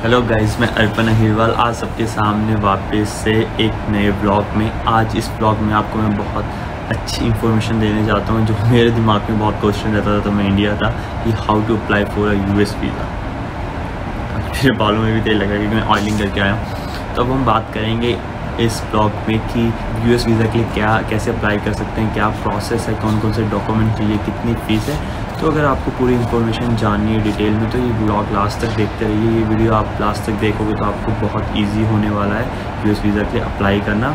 Hello guys, मैं अर्पण अहिरवाल आज सबके सामने वापस से एक नए ब्लॉग में। आज इस ब्लॉग में आपको मैं बहुत अच्छी इन्फॉर्मेशन देने जाता हूँ जो मेरे दिमाग में बहुत क्वेश्चन रहता था तो मैं इंडिया था कि how to apply for a US visa. मेरे बालों में भी तेल लगा क्योंकि मैं ऑयलिंग करके आया हूँ। तो अब हम बात करेंगे इस ब्लॉग में कि यूएस वीज़ा के लिए कैसे अप्लाई कर सकते हैं, क्या प्रोसेस है, कौन कौन से डॉक्यूमेंट चाहिए, कितनी फ़ीस है। तो अगर आपको पूरी इन्फॉर्मेशन जाननी है डिटेल में तो ये ब्लॉग लास्ट तक देखते रहिए। ये वीडियो आप लास्ट तक देखोगे तो आपको बहुत ईजी होने वाला है यूएस वीज़ा के लिए अप्लाई करना।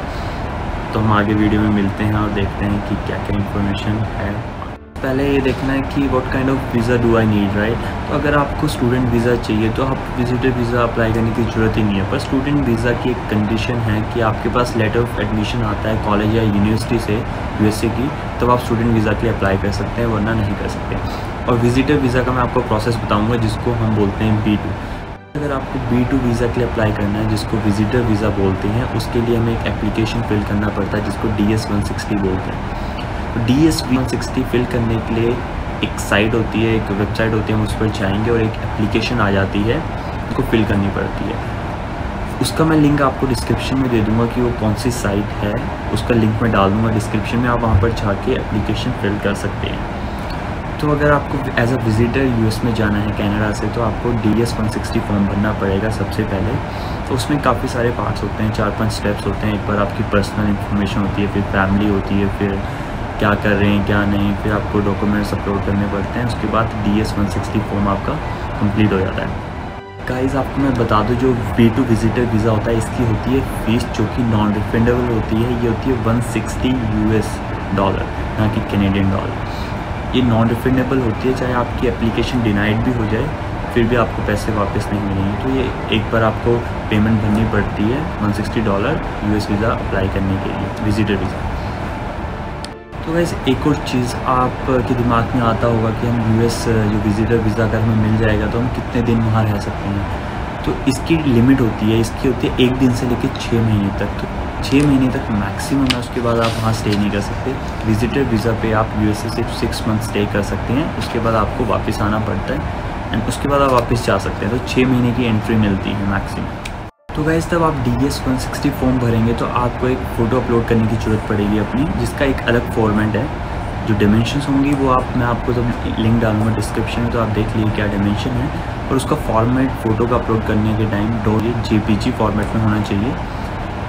तो हम आगे वीडियो में मिलते हैं और देखते हैं कि क्या क्या इन्फॉर्मेशन है। पहले ये देखना है कि what kind of visa do I need, right. तो अगर आपको स्टूडेंट वीज़ा चाहिए तो आप विजिटर वीज़ा अप्लाई करने की ज़रूरत ही नहीं है। पर स्टूडेंट वीज़ा की एक कंडीशन है कि आपके पास लेटर ऑफ एडमिशन आता है कॉलेज या यूनिवर्सिटी से यूएसए की, तब आप स्टूडेंट वीज़ा के लिए अप्लाई कर सकते हैं, वरना नहीं कर सकते। और विजिटर वीज़ा का मैं आपको प्रोसेस बताऊँगा जिसको हम बोलते हैं B2। अगर आपको B2 वीज़ा के लिए अप्लाई करना है जिसको विजिटर वीज़ा बोलते हैं, उसके लिए हमें एक एप्लीकेशन फिल करना पड़ता है जिसको DS-160 बोलते हैं। DS-160 फिल करने के लिए एक साइट होती है, एक वेबसाइट होती है, हम उस पर जाएंगे और एक एप्लीकेशन आ जाती है उसको फिल करनी पड़ती है। उसका मैं लिंक आपको डिस्क्रिप्शन में दे दूंगा कि वो कौन सी साइट है, उसका लिंक मैं डाल दूंगा डिस्क्रिप्शन में। आप वहाँ पर जाके एप्लीकेशन फिल कर सकते हैं। तो अगर आपको एज अ विज़िटर यूएस में जाना है कनाडा से तो आपको DS-160 फॉर्म भरना पड़ेगा सबसे पहले। तो उसमें काफ़ी सारे पार्ट्स होते हैं, 4-5 स्टेप्स होते हैं। एक बार आपकी पर्सनल इन्फॉर्मेशन होती है, फिर फैमिली होती है, फिर क्या कर रहे हैं क्या नहीं, फिर आपको डॉक्यूमेंट्स अपलोड करने पड़ते हैं। उसके बाद DS-160 फॉर्म आपका कंप्लीट हो जाता है। गाइस आपको मैं बता दूं जो B2 विजिटर वीज़ा होता है इसकी होती है फ़ीस जो कि नॉन रिफंडेबल होती है। ये होती है $160 ना कि कैनेडियन डॉलर। ये नॉन रिफंडेबल होती है, चाहे आपकी एप्लीकेशन डिनाइड भी हो जाए फिर भी आपको पैसे वापस नहीं मिलेंगे। तो ये एक बार आपको पेमेंट भरनी पड़ती है $160 यूएस वीज़ा अप्लाई करने के लिए, विजिटर वीज़ा। तो वैसे एक और चीज़ आपके दिमाग में आता होगा कि हम यूएस जो विजिटर वीज़ा अगर हमें मिल जाएगा तो हम कितने दिन वहाँ रह सकते हैं। तो इसकी लिमिट होती है, इसकी होती है 1 दिन से लेकर 6 महीने तक। तो 6 महीने तक मैक्सिमम है, उसके बाद आप वहाँ स्टे नहीं कर सकते। विजिटर वीज़ा पे आप यूएस से सिर्फ 6 मंथ स्टे कर सकते हैं, उसके बाद आपको वापस आना पड़ता है एंड उसके बाद आप वापस जा सकते हैं। तो 6 महीने की एंट्री मिलती है मैक्सिमम। तो गाइस तब आप DS-160 फॉर्म भरेंगे तो आपको एक फ़ोटो अपलोड करने की ज़रूरत पड़ेगी अपनी, जिसका एक अलग फॉर्मेट है। जो डायमेंशंस होंगी वो मैं आपको जब लिंक डालूंगा डिस्क्रिप्शन में तो आप देख लीजिए क्या डायमेंशन है। और उसका फॉर्मेट फ़ोटो का अपलोड करने के टाइम JPG फॉर्मेट में होना चाहिए।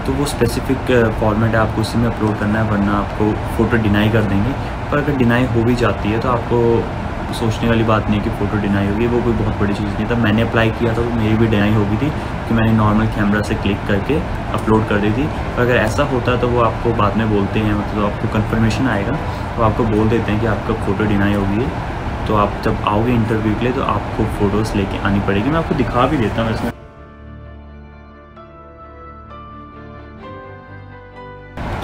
तो वो स्पेसिफिक फॉर्मेट है, आपको उसी में अपलोड करना है, वरना आपको फ़ोटो डिनाई कर देंगे। पर अगर डिनाई हो भी जाती है तो आपको सोचने वाली बात नहीं है कि फ़ोटो डिनाई होगी, वो कोई बहुत बड़ी चीज़ नहीं था। मैंने अप्लाई किया था तो मेरी भी डिनाई हो गई थी कि मैंने नॉर्मल कैमरा से क्लिक करके अपलोड कर दी थी। पर अगर ऐसा होता तो वो आपको बाद में बोलते हैं, मतलब आपको कंफर्मेशन आएगा तो आपको बोल देते हैं कि आपका फ़ोटो डिनाई हो गई है। तो आप जब आओगे इंटरव्यू के लिए तो आपको फ़ोटोज़ लेके आनी पड़ेगी। मैं आपको दिखा भी देता हूँ इसमें।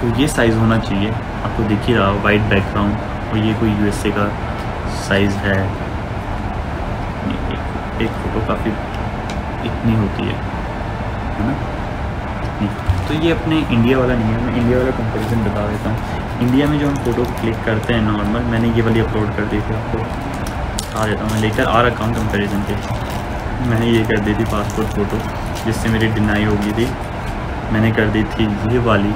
तो ये साइज़ होना चाहिए, आपको दिख ही रहा वाइट बैकग्राउंड, और ये कोई USA का साइज़ है। एक फ़ोटो काफ़ी इतनी होती है ना, इतनी। तो ये अपने इंडिया वाला नहीं है, मैं इंडिया वाला कंपैरिजन बता देता हूँ। इंडिया में जो हम फ़ोटो क्लिक करते हैं नॉर्मल, मैंने ये वाली अपलोड कर दी थी, आपको बता देता हूँ। मैं लेकर आ रखा हूँ कंपैरिजन के। मैंने ये कर दी थी पासपोर्ट फ़ोटो जिससे मेरी डिनाई हो गई थी, मैंने कर दी थी ये वाली।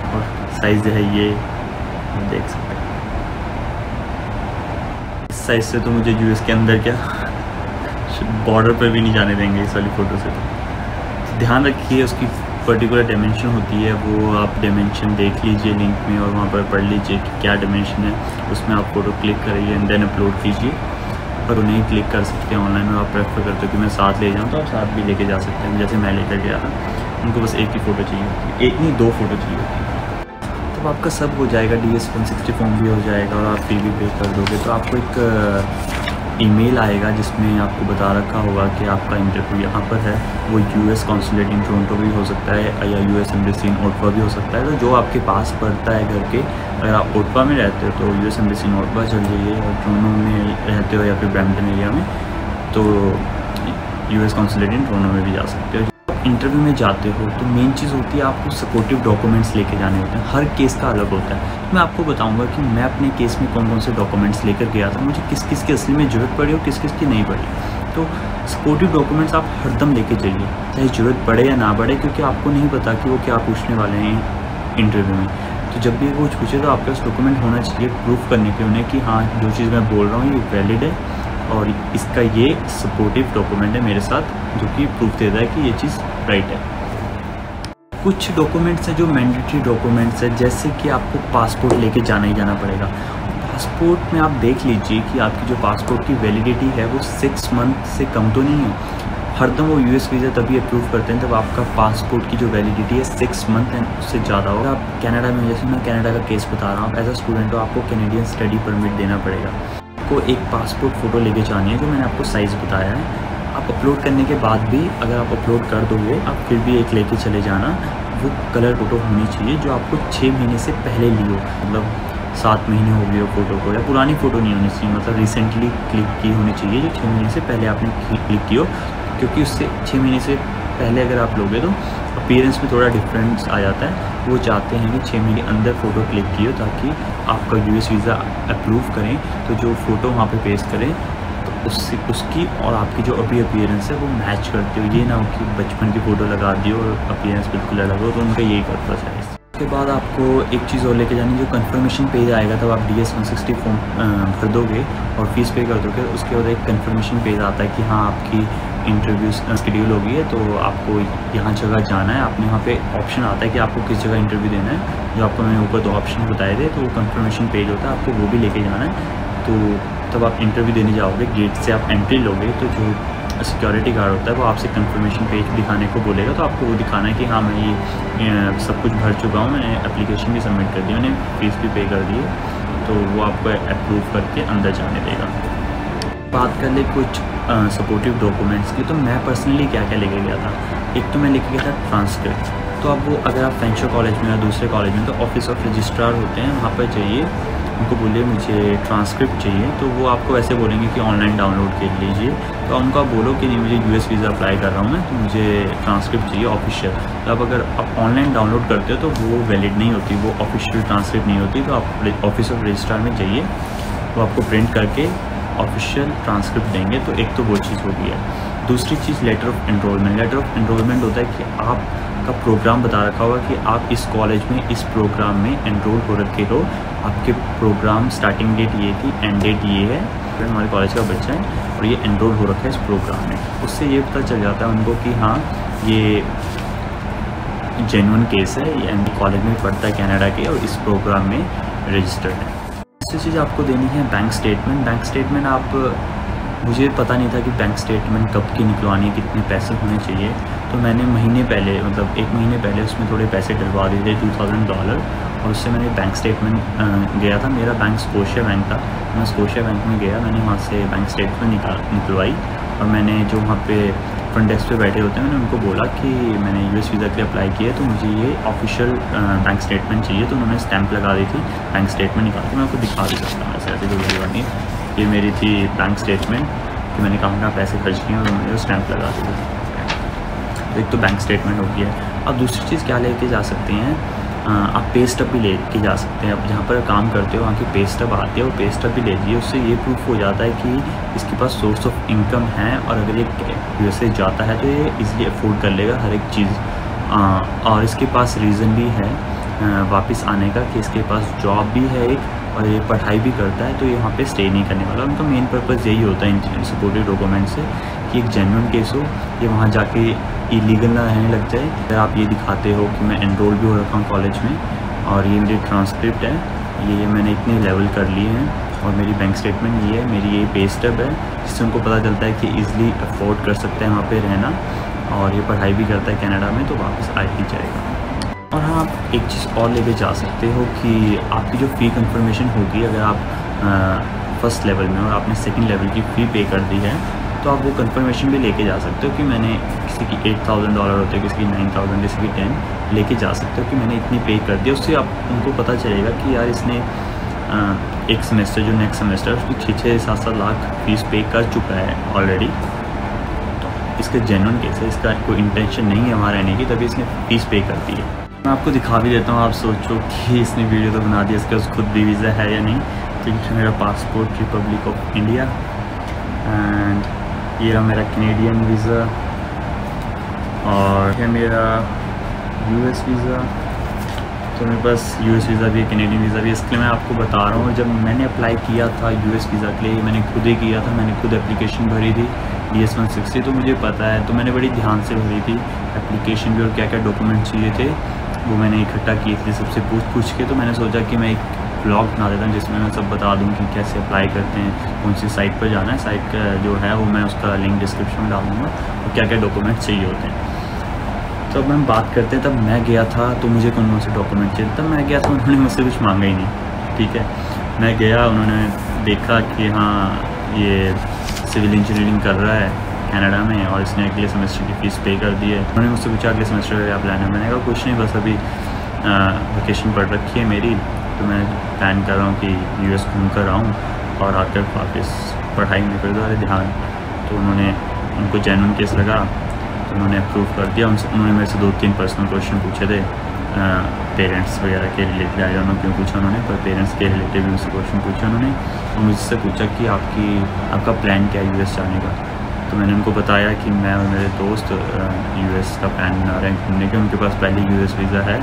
और साइज़ है ये, आप देख सकते हैं। इस साइज़ से तो मुझे यूएस के अंदर क्या बॉर्डर पर भी नहीं जाने देंगे इस वाली फ़ोटो से। तो ध्यान रखिए उसकी पर्टिकुलर डायमेंशन होती है, वो आप डायमेंशन देख लीजिए लिंक में और वहाँ पर पढ़ लीजिए कि क्या डायमेंशन है। उसमें आप फ़ोटो क्लिक करिए एंड देन अपलोड कीजिए। और उन्हें क्लिक कर सकते हैं ऑनलाइन में। आप प्रेफर करते हो कि मैं साथ ले जाऊँ तो आप साथ भी लेके जा सकते हैं, जैसे मैं लेकर गया था। उनको बस एक ही फ़ोटो चाहिए होती है, एक नहीं 2 फ़ोटो चाहिए होती है। तो आपका सब हो जाएगा, DS-160 फॉर्म भी हो जाएगा और आप फ़ी भी पे कर दोगे। तो आपको एक ईमेल आएगा जिसमें आपको बता रखा होगा कि आपका इंटरव्यू यहाँ पर है। वो US कॉन्सुलेट इन टोरंटो भी हो सकता है या US एम्बेसी इन ओटावा भी हो सकता है। तो जो आपके पास पड़ता है घर के, अगर आप ओटावा में रहते हो तो US एम्बेसी इन ओटावा चल जाइए, और टोरंटो में रहते हो या फिर ब्रैम्पटन एरिया में तो US कॉन्सुलेट इन टोरंटो में भी जा सकते हो। इंटरव्यू में जाते हो तो मेन चीज़ होती है आपको सपोर्टिव डॉक्यूमेंट्स लेके जाने होते हैं। हर केस का अलग होता है। मैं आपको बताऊंगा कि मैं अपने केस में कौन कौन से डॉक्यूमेंट्स लेकर गया था, मुझे किस किस की असली में ज़रूरत पड़ी और किस किस की नहीं पड़ी। तो सपोर्टिव डॉक्यूमेंट्स आप हरदम लेके जाइए, चाहे ज़रूरत पड़े या ना पड़े, क्योंकि आपको नहीं पता कि वो क्या पूछने वाले हैं इंटरव्यू में। तो जब भी वो पूछे तो आपके पास डॉक्यूमेंट होना चाहिए प्रूफ करने के उन्हें कि हाँ जो चीज़ मैं बोल रहा हूँ ये वैलिड है और इसका ये सपोर्टिव डॉक्यूमेंट है मेरे साथ जो कि प्रूफ देता है कि ये चीज़ राइट है। कुछ डॉक्यूमेंट्स हैं जो मैंडेटरी डॉक्यूमेंट्स है, जैसे कि आपको पासपोर्ट लेके जाना ही जाना पड़ेगा। पासपोर्ट में आप देख लीजिए कि आपकी जो पासपोर्ट की वैलिडिटी है वो 6 मंथ से कम तो नहीं है। हरदम वो यूएस वीज़ा तभी अप्रूव करते हैं जब आपका पासपोर्ट की जो वैलिडिटी है 6 मंथ एंड उससे ज़्यादा होगा। आप कनाडा में, जैसे मैं कनाडा का केस बता रहा हूँ, एज अ स्टूडेंट हो आपको कैनेडियन स्टडी परमिट देना पड़ेगा। आपको एक पासपोर्ट फ़ोटो लेके जानी है जो मैंने आपको साइज़ बताया है। आप अपलोड करने के बाद भी अगर आप अपलोड कर दोगे आप फिर भी एक लेके चले जाना, वो कलर फ़ोटो होनी चाहिए जो आपको 6 महीने से पहले ली हो, मतलब 7 महीने हो गए हो फ़ोटो को, या पुरानी फ़ोटो नहीं होनी चाहिए, मतलब रिसेंटली क्लिक की होनी चाहिए जो 6 महीने से पहले आपने क्लिक की हो, क्योंकि उससे 6 महीने से पहले अगर आप लोगे तो अपीयरेंस में थोड़ा डिफरेंस आ जाता है। वो चाहते हैं कि 6 महीने अंदर फ़ोटो क्लिक की हो ताकि आपका यूएस वीज़ा अप्रूव करें, तो जो फ़ोटो वहाँ पे पेस्ट करें तो उसकी और आपकी जो अभी अपीयरेंस है वो मैच करती हो। ये ना हो कि बचपन की फ़ोटो लगा दी और अपीयरेंस बिल्कुल अलग हो, तो उनका यही पर्पस है। उसके बाद आपको एक चीज़ और लेके जानी, जो कंफर्मेशन पेज आएगा तब आप DS-160 फॉर्म भर दोगे और फीस पे कर दोगे। उसके बाद एक कंफर्मेशन पेज आता है कि हाँ आपकी इंटरव्यू शेड्यूल हो गई है, तो आपको यहाँ जगह जाना है। आपने यहाँ पे ऑप्शन आता है कि आपको किस जगह इंटरव्यू देना है, जो आपको मैंने ऊपर 2 ऑप्शन बताए थे, तो वो कंफर्मेशन पेज होता है, आपको वो भी लेके जाना है। तो तब आप इंटरव्यू देने जाओगे, गेट से आप एंट्री लोगे तो जो सिक्योरिटी गार्ड होता है वो आपसे कंफर्मेशन पेज दिखाने को बोलेगा, तो आपको वो दिखाना है कि हाँ मैं ये सब कुछ भर चुका हूँ, मैंने एप्लीकेशन भी सबमिट कर दी, मैंने फीस भी पे कर दी है, तो वो आपको अप्रूव करके अंदर जाने देगा। बात कर ले कुछ सपोर्टिव डॉक्यूमेंट्स की, तो मैं पर्सनली क्या क्या लेके गया था। एक तो मैं लेके गया था ट्रांसक्रिप्ट। तो अब वो अगर आप फ्रेंचर कॉलेज में या दूसरे कॉलेज में, तो ऑफिस ऑफ रजिस्ट्रार होते हैं, वहाँ पर जाइए, उनको बोलिए मुझे ट्रांसक्रिप्ट चाहिए, तो वो आपको वैसे बोलेंगे कि ऑनलाइन डाउनलोड कर लीजिए। तो उनको आप बोलो कि नहीं मुझे यूएस वीज़ा अप्लाई कर रहा हूँ मैं, तो मुझे ट्रांसक्रिप्ट चाहिए ऑफिशियल। तो अब अगर आप ऑनलाइन डाउनलोड करते हो तो वो वैलिड नहीं होती, वो ऑफिशियल ट्रांसक्रिप्ट नहीं होती। तो आप ऑफिस ऑफ रजिस्ट्रार में जाइए, वो आपको प्रिंट करके ऑफिशियल ट्रांसक्रिप्ट देंगे। तो एक तो वो चीज़ हो गई है। दूसरी चीज़ letter of enrolment. Letter of enrolment होता है कि आपका प्रोग्राम बता रखा होगा कि आप इस कॉलेज में इस प्रोग्राम में एनरोल हो रखे हो, आपके प्रोग्राम स्टार्टिंग डेट ये थी, एंड डेट ये है, हमारे कॉलेज का बच्चा है और ये एनरोल हो रखा है इस प्रोग्राम में। उससे ये पता चल जाता है उनको कि हाँ ये जेन्युइन केस है, ये कॉलेज में पढ़ता है कनाडा के और इस प्रोग्राम में रजिस्टर्ड है। दूसरी चीज़ आपको देनी है बैंक स्टेटमेंट। बैंक स्टेटमेंट आप, मुझे पता नहीं था कि बैंक स्टेटमेंट कब की निकलवानी है, कितने पैसे होने चाहिए, तो मैंने महीने पहले, मतलब 1 महीने पहले उसमें थोड़े पैसे डलवा दिए थे, $2000, और उससे मैंने बैंक स्टेटमेंट गया था। मेरा बैंक स्कोशिया बैंक था, मैं स्कोशिया बैंक में गया, मैंने वहाँ से बैंक स्टेटमेंट निकलवाई और मैंने जो वहाँ पे फ्रंट डेस्क पे बैठे होते हैं मैंने उनको बोला कि मैंने यूएस वीज़ा के लिए अप्लाई किया है, तो मुझे ये ऑफिशियल बैंक स्टेटमेंट चाहिए। तो उन्होंने स्टैंप लगा दी थी, बैंक स्टेटमेंट निकाल के मैं आपको दिखा भी सकता हूँ, ऐसे कोई बड़ी बात नहीं। ये मेरी थी बैंक स्टेटमेंट कि मैंने कहाँ पैसे खर्च किए और उन्होंने स्टैंप लगा दी थी। तो एक तो बैंक स्टेटमेंट हो गया है। अब दूसरी चीज़ क्या लेके जा सकते हैं, आप पे स्टब भी लेके जा सकते हैं। अब जहाँ पर काम करते हो वहाँ की पे स्टब आती है, वो पे स्टब भी ले लीजिए। उससे ये प्रूफ हो जाता है कि इसके पास सोर्स ऑफ इनकम है और अगर ये यूएसए जाता है तो ये इजीली अफोर्ड कर लेगा हर एक चीज़। और इसके पास रीज़न भी है वापस आने का कि इसके पास जॉब भी है एक और ये पढ़ाई भी करता है, तो ये वहाँ पे स्टे नहीं करने वाला। उनका मेन पर्पज़ यही होता है इन सपोर्टिव डॉक्यूमेंट से कि एक जेन्युइन केस हो, ये वहाँ जाके इलीगल ना रहने लग जाए। अगर आप ये दिखाते हो कि मैं एनरोल भी हो रखा हूँ कॉलेज में और ये मेरी ट्रांसक्रिप्ट है, ये मैंने इतने लेवल कर लिए हैं और मेरी बैंक स्टेटमेंट ये है, मेरी ये पे स्टब है, जिससे उनको पता चलता है कि ईज़िली अफोर्ड कर सकते हैं वहाँ पे रहना और ये पढ़ाई भी करता है कनाडा में, तो वापस आ ही जाएगा। और हाँ, आप एक चीज़ और लेके जा सकते हो कि आपकी जो फ़ी कंफर्मेशन होगी, अगर आप फर्स्ट लेवल में और आपने सेकंड लेवल की फ़ी पे कर दी है, तो आप वो कंफर्मेशन भी लेके जा सकते हो कि मैंने, किसी की $8000 होते हैं, किसी की 9000, किसी की 10 लेके जा सकते हो कि मैंने इतनी पे कर दिया। उससे आप उनको पता चलेगा कि यार इसने एक सेमेस्टर जो नेक्स्ट सेमेस्टर उसकी 6-7 लाख फ़ीस पे कर चुका है ऑलरेडी, तो इसका जेन्युइन केस है, इसका कोई इंटेंशन नहीं है वहाँ रहने की, तभी इसने फ़ीस पे कर दी है। मैं आपको दिखा भी देता हूँ, आप सोचो कि इसने वीडियो तो बना दिया, इसके पास खुद भी वीज़ा है या नहीं। तो मेरा passport Republic of India and ये रहा मेरा कैनेडियन वीज़ा और है मेरा यूएस वीज़ा। तो मेरे पास यूएस वीज़ा भी है, कैनेडियन वीज़ा भी है। इसके लिए मैं आपको बता रहा हूँ, जब मैंने अप्लाई किया था यूएस वीज़ा के लिए, मैंने खुद ही किया था, मैंने खुद एप्लीकेशन भरी थी DS-160। तो मुझे पता है, तो मैंने बड़ी ध्यान से भरी थी एप्लीकेशन भी, और क्या क्या डॉक्यूमेंट चाहिए थे वो मैंने इकट्ठा किए थे सबसे पूछ के। तो मैंने सोचा कि मैं एक ब्लॉग बना देता हूँ जिसमें मैं सब बता दूँ कि कैसे अप्लाई करते हैं, कौन सी साइट पर जाना है। साइट का जो है वो मैं उसका लिंक डिस्क्रिप्शन में डाल दूँगा, और क्या क्या डॉक्यूमेंट चाहिए होते हैं। तो अब हम बात करते हैं, तब मैं गया था तो मुझे कौन कौन से डॉक्यूमेंट चाहिए। तब मैं गया था, उन्होंने मुझसे कुछ मांगा ही नहीं, ठीक है। मैं गया, उन्होंने देखा कि हाँ ये सिविल इंजीनियरिंग कर रहा है कनाडा में, और इसने अगले सेमेस्टर की फ़ीस पे कर दी है। उन्होंने मुझसे पूछा अगले सेमेस्टर का क्या प्लान है। मैंने कहा कुछ नहीं, बस अभी वेकेशन पढ़ रखी है मेरी, तो मैं प्लान कर रहा हूँ कि US घूम कर आऊँ और आकर वापस पढ़ाई में कर दूँ ध्यान। तो उनको जेन्युइन केस लगा, तो उन्होंने अप्रूव कर दिया। उन्होंने मेरे से 2-3 पर्सनल क्वेश्चन पूछे थे पेरेंट्स वगैरह के रिलेटेड। आई डोंट नो क्यों पूछा उन्होंने, पर पेरेंट्स के रिलेटेड भी मुझसे क्वेश्चन पूछा उन्होंने। और मुझसे पूछा कि आपका प्लान क्या है US जाने का। तो मैंने उनको बताया कि मैं और मेरे दोस्त US का प्लान बना रहे हैं घूमने के। उनके पास पहले US वीज़ा है,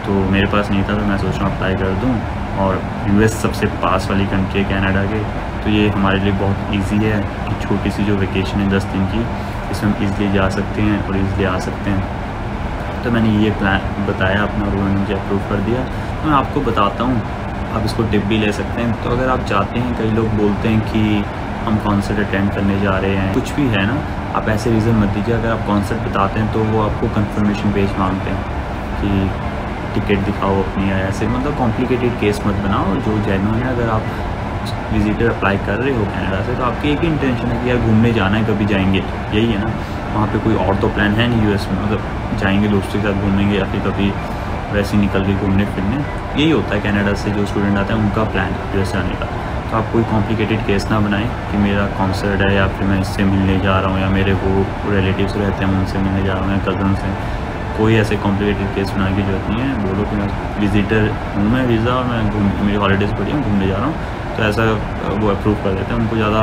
तो मेरे पास नहीं था, तो मैं सोच रहा हूँ अप्लाई कर दूँ। और US सबसे पास वाली कंट्री है कनाडा के, तो ये हमारे लिए बहुत ईजी है कि छोटी सी जो वेकेशन है 10 दिन की, इसमें हम ईज़िली जा सकते हैं और ईज़िली आ सकते हैं। तो मैंने ये प्लान बताया अपना, और उन्होंने मुझे अप्रूव कर दिया। तो मैं आपको बताता हूँ, आप इसको टिप भी ले सकते हैं। तो अगर आप जाते हैं, कई लोग बोलते हैं कि हम कॉन्सर्ट अटेंड करने जा रहे हैं, कुछ भी है ना, आप ऐसे रीज़न मत दीजिए। अगर आप कॉन्सर्ट बताते हैं तो वो आपको कंफर्मेशन पेज मांगते हैं कि टिकट दिखाओ अपनी, या ऐसे मतलब कॉम्प्लिकेटेड केस मत बनाओ, जो जेन्युइन है। अगर आप विजिटर अप्लाई कर रहे हो कनाडा से, तो आपकी एक ही इंटेंशन है कि यार घूमने जाना है, कभी जाएंगे, यही है ना। वहाँ पे कोई और तो प्लान है नहीं US में, मतलब जाएंगे दोस्तों के साथ घूमेंगे, या फिर कभी वैसे ही निकल के घूमने फिरने, यही होता है कनाडा से जो स्टूडेंट आते हैं उनका प्लान US जाने का। तो आप कोई कॉम्प्लिकेटेड केस ना बनाएं कि मेरा कॉन्सर्ट है, या फिर मैं इससे मिलने जा रहा हूँ, या मेरे वो रिलेटिव्स रहते हैं उनसे मिलने जा रहा हूँ, या कज़न से। कोई ऐसे कॉम्प्लिकेटेड केस बनाने की जरूरत नहीं है। बोलो कि मैं विजिटर हूँ, मैं वीज़ा, और मैं मेरी हॉलीडेज़ पड़ी हूँ, घूमने जा रहा हूँ, तो ऐसा वो अप्रूव कर देते हैं। उनको ज़्यादा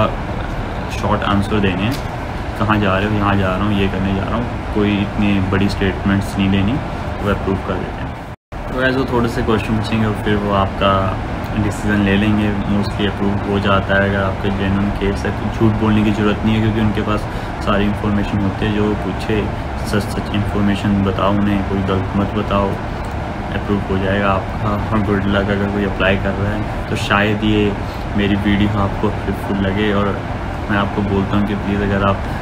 शॉर्ट आंसर देने हैं, कहाँ जा रहे हो, यहाँ जा रहा हूँ, ये करने जा रहा हूँ, कोई इतनी बड़ी स्टेटमेंट्स नहीं लेनी, वो अप्रूव कर देते हैं। तो ऐसे थोड़े से क्वेश्चन पूछेंगे और फिर वो आपका डिसीज़न ले लेंगे। मोस्टली अप्रूव हो जाता है अगर आपके जेन्युइन केस है। तो झूठ बोलने की ज़रूरत नहीं है, क्योंकि उनके पास सारी इन्फॉर्मेशन होती है। जो पूछे सच इन्फॉर्मेशन बताओ उन्हें, कोई गलत मत बताओ, अप्रूव हो जाएगा आपका। और गुड लक अगर कोई अप्लाई कर रहा है तो शायद ये मेरी वीडियो आपको हेल्पफुल लगे। और मैं आपको बोलता हूँ कि प्लीज़ अगर आप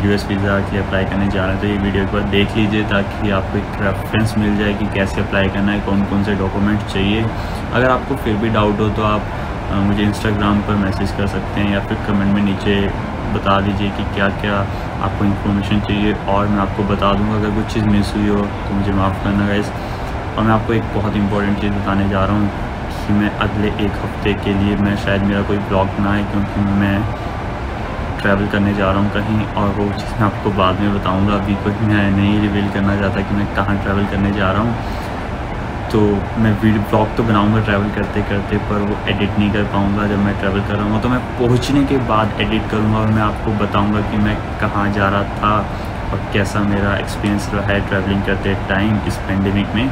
US वीज़ा के लिए अप्लाई करने जा रहे हैं तो ये वीडियो एक बार देख लीजिए, ताकि आपको एक रेफरेंस मिल जाए कि कैसे अप्लाई करना है, कौन कौन से डॉक्यूमेंट चाहिए। अगर आपको फिर भी डाउट हो तो आप मुझे इंस्टाग्राम पर मैसेज कर सकते हैं, या फिर कमेंट में नीचे बता दीजिए कि क्या क्या आपको इन्फॉर्मेशन चाहिए, और मैं आपको बता दूंगा। अगर कुछ चीज़ मिस हुई हो तो मुझे माफ़ करना गाइस। और मैं आपको एक बहुत इंपॉर्टेंट चीज़ बताने जा रहा हूँ कि मैं अगले 1 हफ्ते के लिए मैं शायद मेरा कोई ब्लॉग ना आए, क्योंकि मैं ट्रैवल करने जा रहा हूँ कहीं, और वो चीज़ मैं आपको बाद में बताऊँगा। अभी कुछ मैं नहीं रिवील करना चाहता कि मैं कहाँ ट्रैवल करने जा रहा हूँ। तो मैं वीडियो ब्लॉग तो बनाऊंगा ट्रैवल करते करते, पर वो एडिट नहीं कर पाऊँगा। जब मैं ट्रैवल कर रहा हूँ तो मैं पहुँचने के बाद एडिट करूँगा, और मैं आपको बताऊँगा कि मैं कहाँ जा रहा था और कैसा मेरा एक्सपीरियंस रहा है ट्रैवलिंग करते टाइम इस पेंडेमिक में।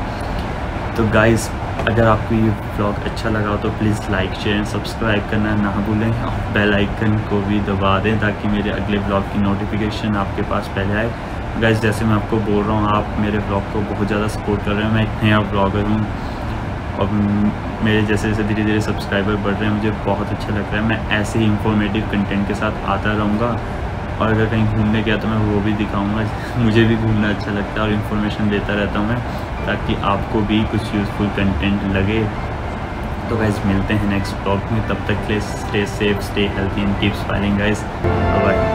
तो गाइस, अगर आपको ये ब्लॉग अच्छा लगा हो तो please like share and subscribe करना ना भूलें, और बेल आइकन को भी दबा दें ताकि मेरे अगले ब्लॉग की नोटिफिकेशन आपके पास पहले आए। गाइस, जैसे मैं आपको बोल रहा हूँ, आप मेरे ब्लॉग को बहुत ज़्यादा सपोर्ट कर रहे हैं। मैं एक नया ब्लॉगर हूँ, और मेरे जैसे जैसे धीरे धीरे सब्सक्राइबर बढ़ रहे हैं, मुझे बहुत अच्छा लग रहा है। मैं ऐसे ही इंफॉर्मेटिव कंटेंट के साथ आता रहूँगा, और अगर कहीं घूमने गया तो मैं वो भी दिखाऊंगा। मुझे भी घूमना अच्छा लगता है, और इन्फॉर्मेशन देता रहता हूँ मैं, ताकि आपको भी कुछ यूज़फुल कंटेंट लगे। तो गाइस, मिलते हैं नेक्स्ट ब्लॉग में। तब तक के लिए stay safe, stay healthy and keep smiling guys. Bye.